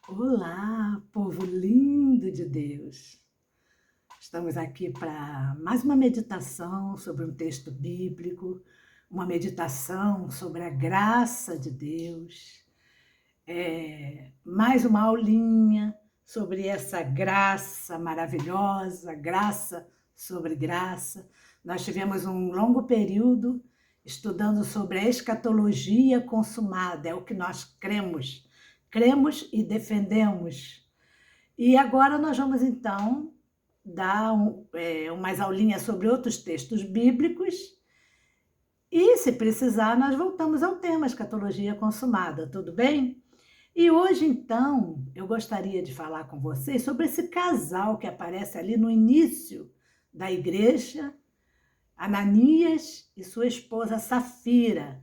Olá, povo lindo de Deus! Estamos aqui para mais uma meditação sobre um texto bíblico, uma meditação sobre a graça de Deus, mais uma aulinha sobre essa graça maravilhosa, graça sobre graça. Nós tivemos um longo período estudando sobre a escatologia consumada, é o que nós cremos e defendemos. E agora nós vamos, então, dar umas aulinhas sobre outros textos bíblicos e, se precisar, nós voltamos ao tema escatologia consumada, tudo bem? E hoje, então, eu gostaria de falar com vocês sobre esse casal que aparece ali no início da igreja, Ananias e sua esposa Safira.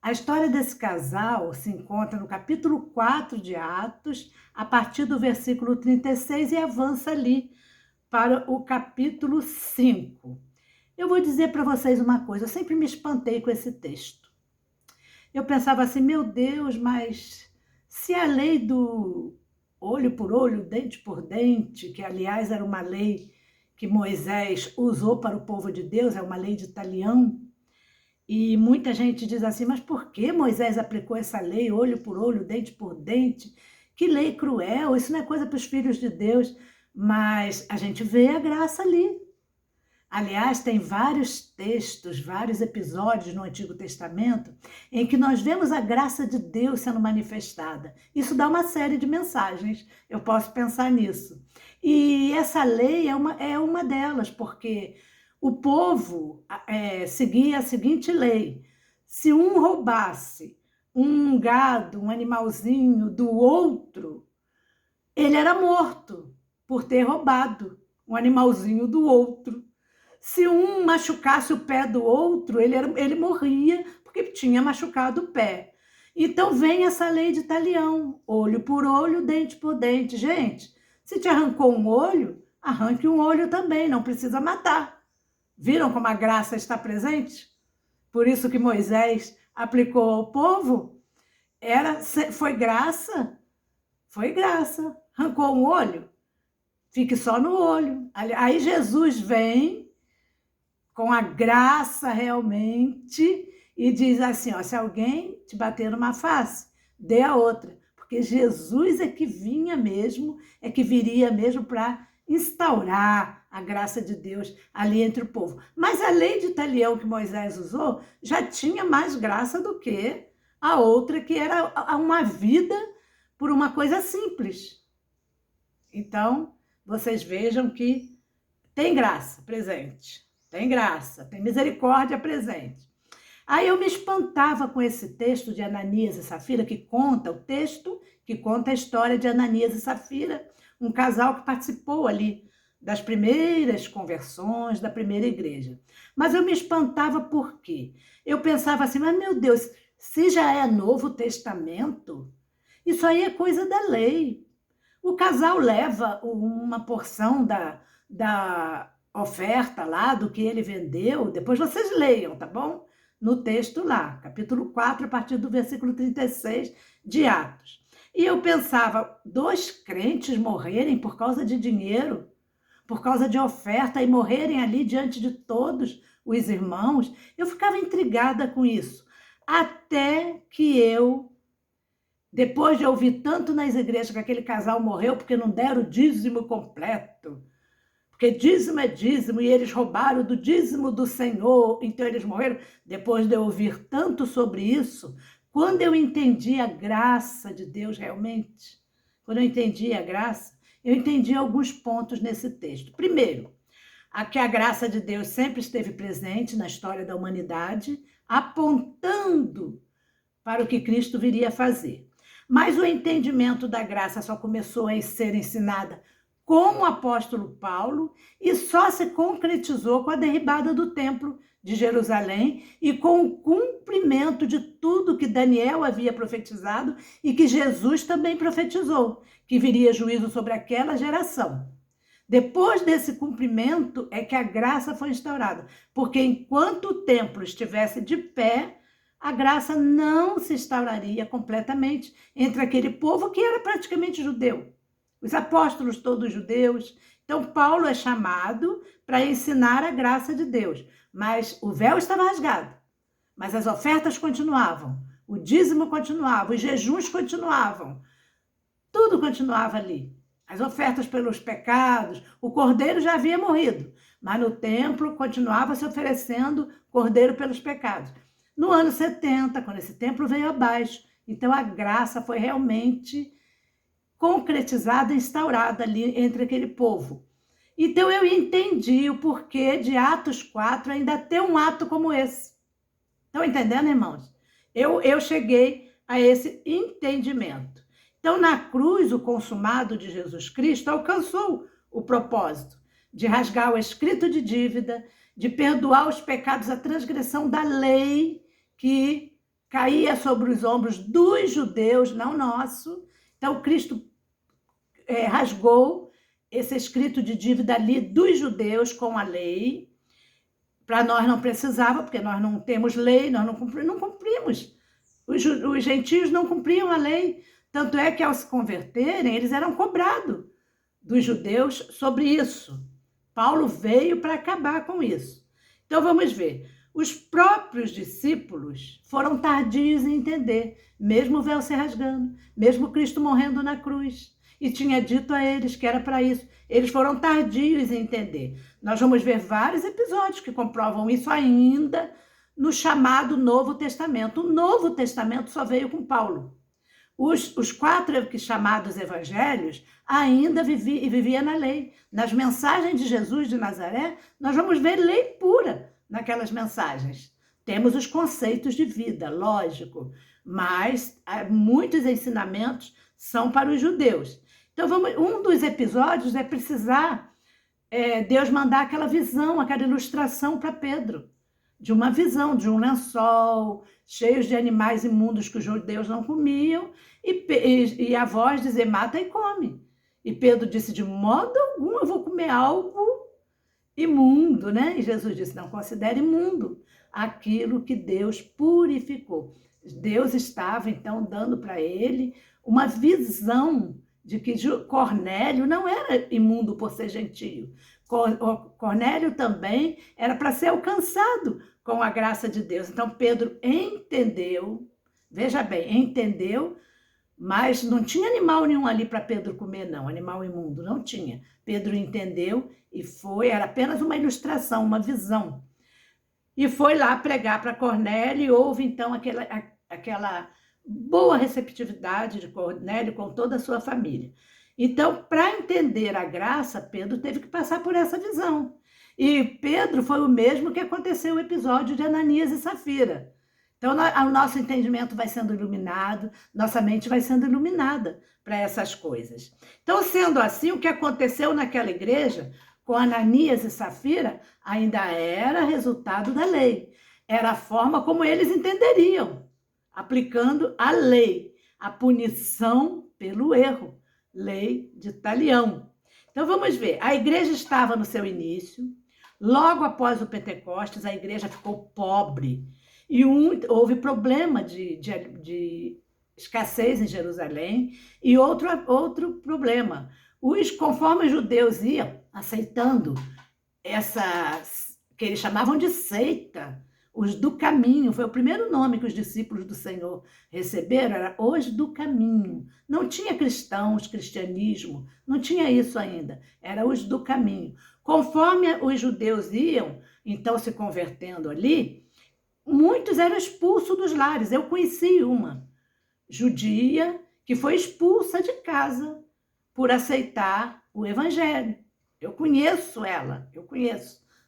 A história desse casal se encontra no capítulo 4 de Atos, a partir do versículo 36 e avança ali para o capítulo 5. Eu vou dizer para vocês uma coisa, eu sempre me espantei com esse texto. Eu pensava assim, meu Deus, mas se a lei do olho por olho, dente por dente, que aliás era uma lei que Moisés usou para o povo de Deus, é uma lei de talião, e muita gente diz assim, mas por que Moisés aplicou essa lei, olho por olho, dente por dente? Que lei cruel, isso não é coisa para os filhos de Deus. Mas a gente vê a graça ali. Aliás, tem vários textos, vários episódios no Antigo Testamento em que nós vemos a graça de Deus sendo manifestada. Isso dá uma série de mensagens, eu posso pensar nisso. E essa lei é uma delas, porque o povo seguia a seguinte lei: se um roubasse um gado, um animalzinho do outro, ele era morto por ter roubado um animalzinho do outro. Se um machucasse o pé do outro, ele morria porque tinha machucado o pé. Então vem essa lei de talião, olho por olho, dente por dente. Gente, se te arrancou um olho, arranque um olho também, não precisa matar. Viram como a graça está presente? Por isso que Moisés aplicou ao povo, foi graça, arrancou um olho, fique só no olho. Aí Jesus vem com a graça realmente e diz assim, ó, se alguém te bater numa face, dê a outra. Porque Jesus é que vinha mesmo, é que viria mesmo para instaurar a graça de Deus ali entre o povo. Mas a lei de talião que Moisés usou já tinha mais graça do que a outra, que era uma vida por uma coisa simples. Então, vocês vejam que tem graça presente. Tem graça, tem misericórdia presente. Aí eu me espantava com esse texto de Ananias e Safira, que conta o texto, que conta a história de Ananias e Safira, um casal que participou ali das primeiras conversões, da primeira igreja. Mas eu me espantava por quê? Eu pensava assim, mas meu Deus, se já é Novo Testamento, isso aí é coisa da lei. O casal leva uma porção da oferta lá, do que ele vendeu, depois vocês leiam, tá bom? No texto lá, capítulo 4, a partir do versículo 36 de Atos. E eu pensava, 2 crentes morrerem por causa de dinheiro, por causa de oferta, e morrerem ali diante de todos os irmãos, eu ficava intrigada com isso. Até que depois de ouvir tanto nas igrejas que aquele casal morreu porque não deram o dízimo completo, porque dízimo é dízimo e eles roubaram do dízimo do Senhor, então eles morreram. Depois de eu ouvir tanto sobre isso, quando eu entendi a graça de Deus realmente, quando eu entendi a graça, eu entendi alguns pontos nesse texto. Primeiro, que a graça de Deus sempre esteve presente na história da humanidade, apontando para o que Cristo viria a fazer. Mas o entendimento da graça só começou a ser ensinada com o apóstolo Paulo e só se concretizou com a derribada do templo de Jerusalém e com o cumprimento de tudo que Daniel havia profetizado e que Jesus também profetizou, que viria juízo sobre aquela geração. Depois desse cumprimento é que a graça foi instaurada, porque enquanto o templo estivesse de pé, a graça não se instauraria completamente entre aquele povo que era praticamente judeu. Os apóstolos todos judeus. Então, Paulo é chamado para ensinar a graça de Deus. Mas o véu estava rasgado. Mas as ofertas continuavam. O dízimo continuava. Os jejuns continuavam. Tudo continuava ali. As ofertas pelos pecados. O cordeiro já havia morrido. Mas no templo continuava se oferecendo cordeiro pelos pecados. No ano 70, quando esse templo veio abaixo, então a graça foi realmente concretizada, instaurada ali entre aquele povo. Então eu entendi o porquê de Atos 4 ainda ter um ato como esse. Estão entendendo, irmãos? Eu cheguei a esse entendimento. Então, na cruz, o consumado de Jesus Cristo alcançou o propósito de rasgar o escrito de dívida, de perdoar os pecados, a transgressão da lei que caía sobre os ombros dos judeus, não nosso. Então, Cristo rasgou esse escrito de dívida ali dos judeus com a lei. Para nós não precisava, porque nós não temos lei, nós não cumprimos. Os gentios não cumpriam a lei. Tanto é que, ao se converterem, eles eram cobrados dos judeus sobre isso. Paulo veio para acabar com isso. Então, vamos ver. Os próprios discípulos foram tardios em entender, mesmo o véu se rasgando, mesmo Cristo morrendo na cruz. E tinha dito a eles que era para isso. Eles foram tardios em entender. Nós vamos ver vários episódios que comprovam isso ainda no chamado Novo Testamento. O Novo Testamento só veio com Paulo. Os 4 chamados evangelhos ainda viviam na lei. Nas mensagens de Jesus de Nazaré, nós vamos ver lei pura naquelas mensagens. Temos os conceitos de vida, lógico, mas muitos ensinamentos são para os judeus. Então, um dos episódios é precisar Deus mandar aquela visão, aquela ilustração para Pedro, de uma visão, de um lençol, cheio de animais imundos que os judeus não comiam, e a voz dizer, mata e come. E Pedro disse, de modo algum eu vou comer algo imundo, né? E Jesus disse, não considere imundo aquilo que Deus purificou. Deus estava, então, dando para ele uma visão de que Cornélio não era imundo por ser gentio. Cornélio também era para ser alcançado com a graça de Deus. Então, Pedro entendeu, veja bem, entendeu, mas não tinha animal nenhum ali para Pedro comer, não, animal imundo, não tinha. Pedro entendeu e era apenas uma ilustração, uma visão. E foi lá pregar para Cornélio e houve, então, aquela boa receptividade de Cornélio com toda a sua família. Então, para entender a graça, Pedro teve que passar por essa visão. E Pedro foi o mesmo que aconteceu no episódio de Ananias e Safira. Então, o nosso entendimento vai sendo iluminado, nossa mente vai sendo iluminada para essas coisas. Então, sendo assim, o que aconteceu naquela igreja com Ananias e Safira ainda era resultado da lei. Era a forma como eles entenderiam, aplicando a lei, a punição pelo erro, lei de Talião. Então, vamos ver. A igreja estava no seu início, logo após o Pentecostes, a igreja ficou pobre, e houve problema de escassez em Jerusalém, e outro problema. Conforme os judeus iam aceitando essas, que eles chamavam de seita, os do caminho, foi o primeiro nome que os discípulos do Senhor receberam, era os do caminho. Não tinha cristãos, cristianismo, não tinha isso ainda, era os do caminho. Conforme os judeus iam, então, se convertendo ali, muitos eram expulsos dos lares. Eu conheci uma judia que foi expulsa de casa por aceitar o evangelho. Eu conheço ela,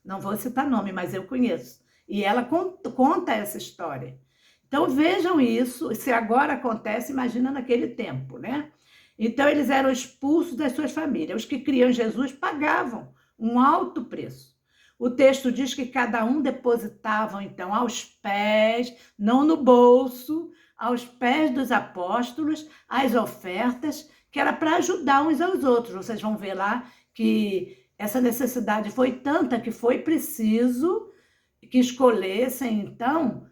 não vou citar nome, mas eu conheço. E ela conta essa história. Então, vejam isso, se agora acontece, imagina naquele tempo, né? Então, eles eram expulsos das suas famílias. Os que criam Jesus pagavam um alto preço. O texto diz que cada um depositava, então, aos pés, não no bolso, aos pés dos apóstolos, as ofertas, que era para ajudar uns aos outros. Vocês vão ver lá que essa necessidade foi tanta que foi preciso que escolhessem, então,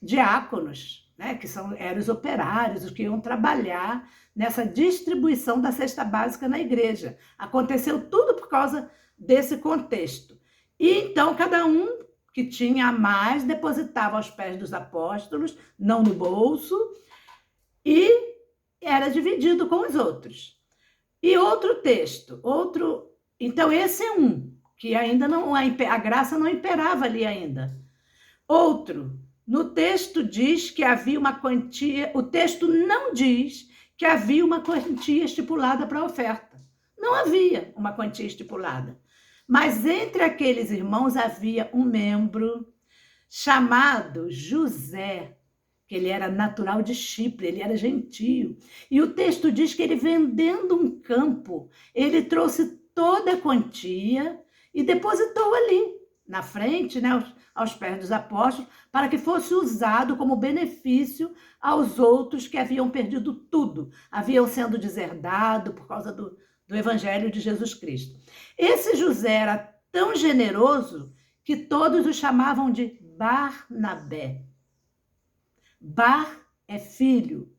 diáconos, né, que eram os operários, os que iam trabalhar nessa distribuição da cesta básica na igreja. Aconteceu tudo por causa desse contexto. E então cada um que tinha a mais depositava aos pés dos apóstolos, não no bolso, e era dividido com os outros. E outro texto, então esse é um, que ainda não, a graça não imperava ali ainda. Outro, no texto diz que havia uma quantia, o texto não diz que havia uma quantia estipulada para a oferta. Não havia uma quantia estipulada. Mas entre aqueles irmãos havia um membro chamado José, que ele era natural de Chipre, ele era gentio. E o texto diz que ele, vendendo um campo, ele trouxe toda a quantia e depositou ali, na frente, né, aos pés dos apóstolos, para que fosse usado como benefício aos outros que haviam perdido tudo, haviam sendo deserdados por causa do Evangelho de Jesus Cristo. Esse José era tão generoso que todos o chamavam de Barnabé. Bar é filho.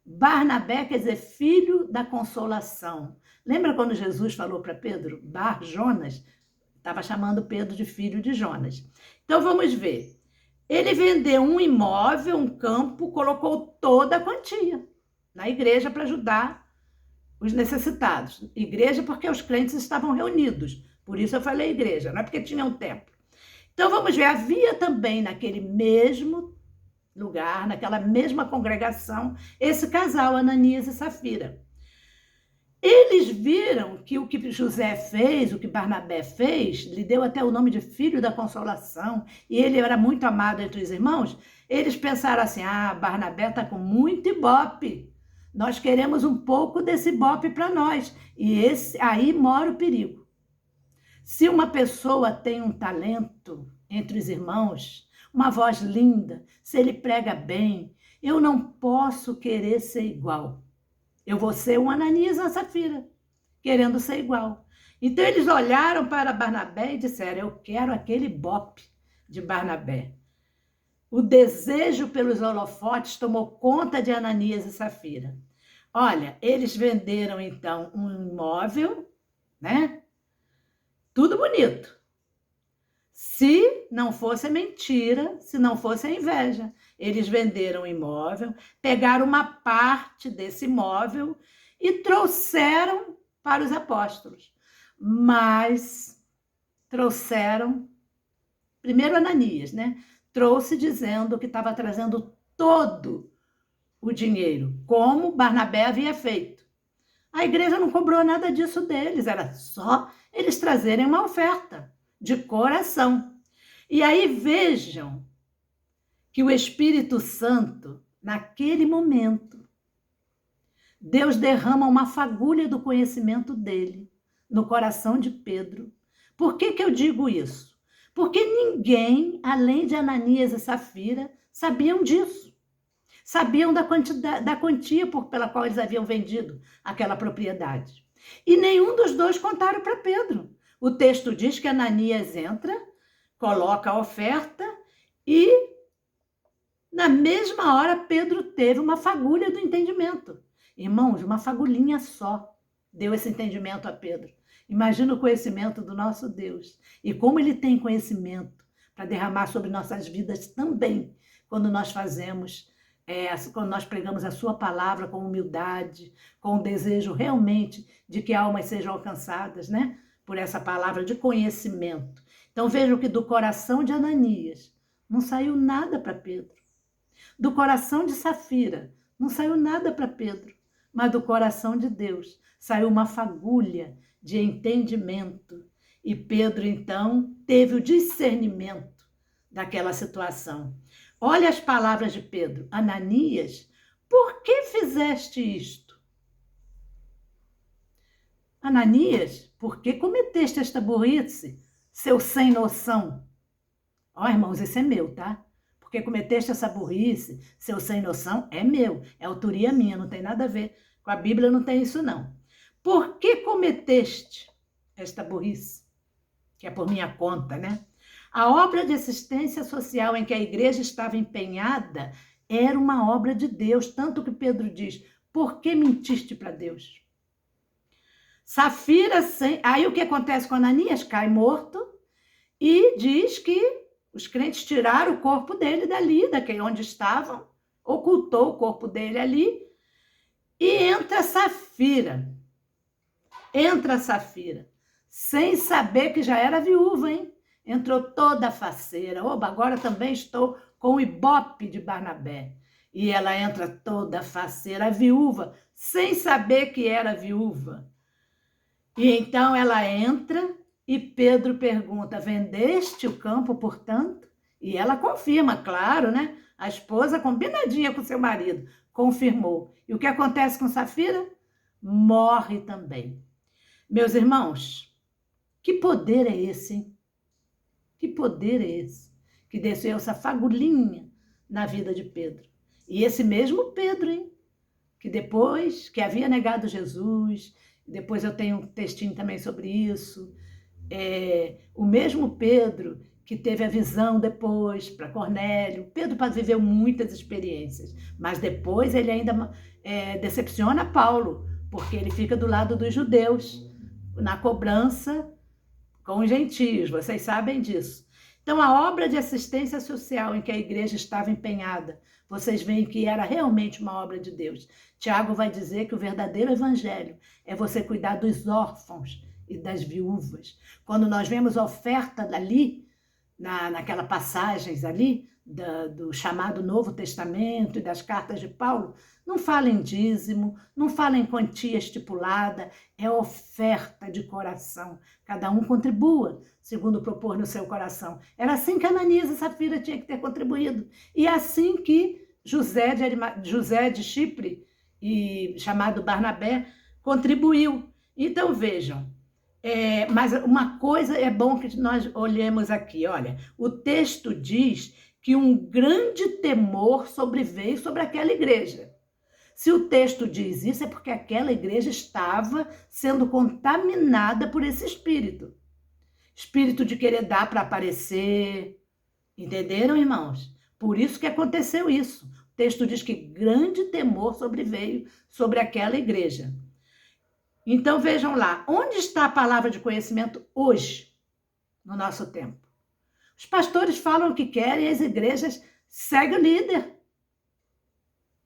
Barnabé quer dizer filho da consolação. Lembra quando Jesus falou para Pedro? Bar Jonas, estava chamando Pedro de filho de Jonas. Então vamos ver. Ele vendeu um imóvel, um campo, colocou toda a quantia na igreja para ajudar os necessitados. Igreja porque os crentes estavam reunidos. Por isso eu falei igreja, não é porque tinha um templo. Então vamos ver, havia também naquele mesmo lugar, naquela mesma congregação, esse casal, Ananias e Safira. Eles viram que o que José fez, o que Barnabé fez, lhe deu até o nome de filho da consolação, e ele era muito amado entre os irmãos. Eles pensaram assim, Barnabé está com muito ibope, nós queremos um pouco desse ibope para nós, e aí mora o perigo. Se uma pessoa tem um talento entre os irmãos, uma voz linda, se ele prega bem, eu não posso querer ser igual. Eu vou ser um Ananias e uma Safira, querendo ser igual. Então eles olharam para Barnabé e disseram, eu quero aquele bope de Barnabé. O desejo pelos holofotes tomou conta de Ananias e Safira. Olha, eles venderam então um imóvel, né? Tudo bonito. Se não fosse mentira, se não fosse a inveja. Eles venderam o imóvel, pegaram uma parte desse imóvel e trouxeram para os apóstolos. Mas trouxeram, primeiro Ananias, né? Trouxe dizendo que estava trazendo todo o dinheiro, como Barnabé havia feito. A igreja não cobrou nada disso deles, era só eles trazerem uma oferta de coração. E aí vejam que o Espírito Santo, naquele momento, Deus derrama uma fagulha do conhecimento dele no coração de Pedro. Por que eu digo isso? Porque ninguém, além de Ananias e Safira, sabiam disso. Sabiam da quantia pela qual eles haviam vendido aquela propriedade. E nenhum dos dois contaram para Pedro. O texto diz que Ananias entra, coloca a oferta e, na mesma hora, Pedro teve uma fagulha do entendimento. Irmãos, uma fagulhinha só deu esse entendimento a Pedro. Imagina o conhecimento do nosso Deus e como ele tem conhecimento para derramar sobre nossas vidas também, quando nós fazemos, quando nós pregamos a sua palavra com humildade, com o desejo realmente de que almas sejam alcançadas, né? Por essa palavra de conhecimento. Então vejam que do coração de Ananias não saiu nada para Pedro. Do coração de Safira não saiu nada para Pedro. Mas do coração de Deus saiu uma fagulha de entendimento. E Pedro, então, teve o discernimento daquela situação. Olha as palavras de Pedro. Ananias, por que fizeste isto? Ananias, por que cometeste esta burrice, seu sem noção? Ó, irmãos, isso é meu, tá? Porque cometeste essa burrice, seu sem noção, é meu, é autoria minha, não tem nada a ver com a Bíblia, não tem isso não. Por que cometeste esta burrice? Que é por minha conta, né? A obra de assistência social em que a igreja estava empenhada era uma obra de Deus, tanto que Pedro diz: por que mentiste para Deus? Safira, aí o que acontece com Ananias? Cai morto e diz que os crentes tiraram o corpo dele dali, daquele onde estavam, ocultou o corpo dele ali, e entra Safira, sem saber que já era viúva, hein? Entrou toda faceira. Oba, agora também estou com o ibope de Barnabé. E ela entra toda faceira, viúva, sem saber que era viúva. E então ela entra e Pedro pergunta: vendeste o campo, portanto? E ela confirma, claro, né? A esposa, combinadinha com seu marido, confirmou. E o que acontece com Safira? Morre também. Meus irmãos, que poder é esse, hein? Que poder é esse? Que desceu essa fagulhinha na vida de Pedro. E esse mesmo Pedro, hein? Que depois, que havia negado Jesus, depois eu tenho um textinho também sobre isso, o mesmo Pedro que teve a visão depois para Cornélio. Pedro viveu muitas experiências, mas depois ele ainda decepciona Paulo, porque ele fica do lado dos judeus, na cobrança com os gentios, vocês sabem disso. Então, a obra de assistência social em que a igreja estava empenhada, vocês veem que era realmente uma obra de Deus. Tiago vai dizer que o verdadeiro evangelho é você cuidar dos órfãos e das viúvas. Quando nós vemos a oferta dali, naquela passagens ali, do chamado Novo Testamento e das cartas de Paulo, não fala em dízimo, não fala em quantia estipulada, é oferta de coração. Cada um contribua, segundo propor no seu coração. Era assim que Ananias e Safira tinha que ter contribuído. E é assim que José de Chipre, e chamado Barnabé, contribuiu. Então, vejam, mas uma coisa é bom que nós olhemos aqui. Olha, o texto diz que um grande temor sobreveio sobre aquela igreja. Se o texto diz isso, é porque aquela igreja estava sendo contaminada por esse espírito. Espírito de querer dar para aparecer. Entenderam, irmãos? Por isso que aconteceu isso. O texto diz que grande temor sobreveio sobre aquela igreja. Então, vejam lá, onde está a palavra de conhecimento hoje, no nosso tempo? Os pastores falam o que querem e as igrejas seguem o líder.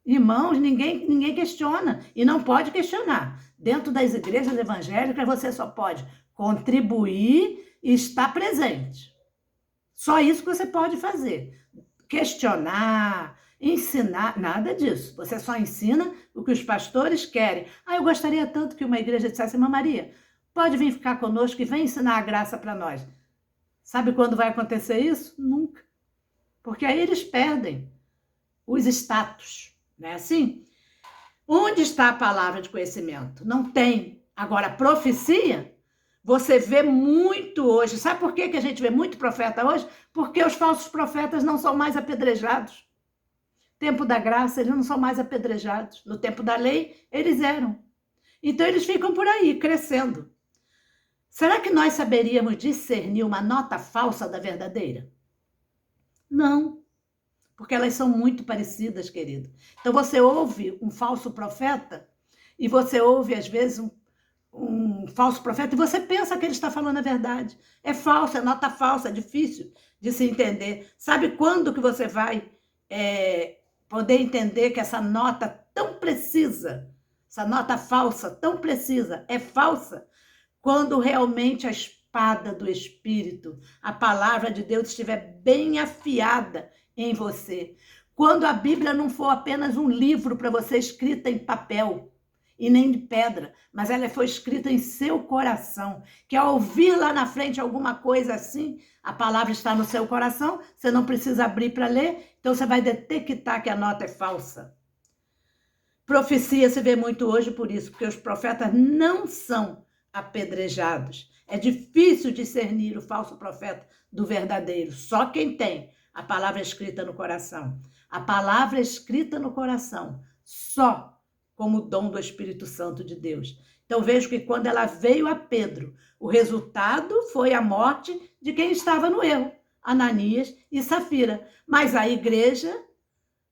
Irmãos, ninguém questiona e não pode questionar. Dentro das igrejas evangélicas, você só pode contribuir e estar presente. Só isso que você pode fazer. Questionar, ensinar, nada disso. Você só ensina o que os pastores querem. Eu gostaria tanto que uma igreja dissesse: irmã Maria, pode vir ficar conosco e vem ensinar a graça para nós. Sabe quando vai acontecer isso? Nunca. Porque aí eles perdem os status. Não é assim? Onde está a palavra de conhecimento? Não tem. Agora, profecia, você vê muito hoje. Sabe por que a gente vê muito profeta hoje? Porque os falsos profetas não são mais apedrejados. Tempo da graça, eles não são mais apedrejados. No tempo da lei, eles eram. Então, eles ficam por aí, crescendo. Será que nós saberíamos discernir uma nota falsa da verdadeira? Não. Porque elas são muito parecidas, querido. Então, você ouve um falso profeta e você ouve, às vezes, um falso profeta e você pensa que ele está falando a verdade. É falso, é nota falsa, é difícil de se entender. Sabe quando que você vai poder entender que essa nota tão precisa, essa nota falsa tão precisa, é falsa? Quando realmente a espada do Espírito, a palavra de Deus estiver bem afiada em você. Quando a Bíblia não for apenas um livro para você escrita em papel e nem de pedra, mas ela foi escrita em seu coração, que ao ouvir lá na frente alguma coisa assim, a palavra está no seu coração, você não precisa abrir para ler, então você vai detectar que a nota é falsa. Profecia se vê muito hoje por isso, porque os profetas não são apedrejados. É difícil discernir o falso profeta do verdadeiro. Só quem tem a palavra escrita no coração. A palavra escrita no coração, só como dom do Espírito Santo de Deus. Então vejo que quando ela veio a Pedro, o resultado foi a morte de quem estava no erro. Ananias e Safira. Mas a igreja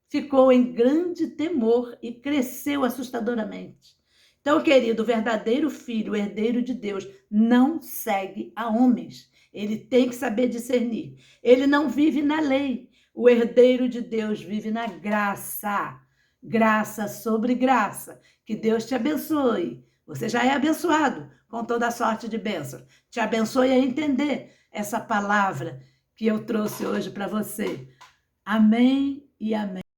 ficou em grande temor e cresceu assustadoramente. Então, querido, o verdadeiro filho, o herdeiro de Deus, não segue a homens. Ele tem que saber discernir. Ele não vive na lei. O herdeiro de Deus vive na graça. Graça sobre graça. Que Deus te abençoe. Você já é abençoado com toda a sorte de bênçãos. Te abençoe a entender essa palavra que eu trouxe hoje para você. Amém e amém.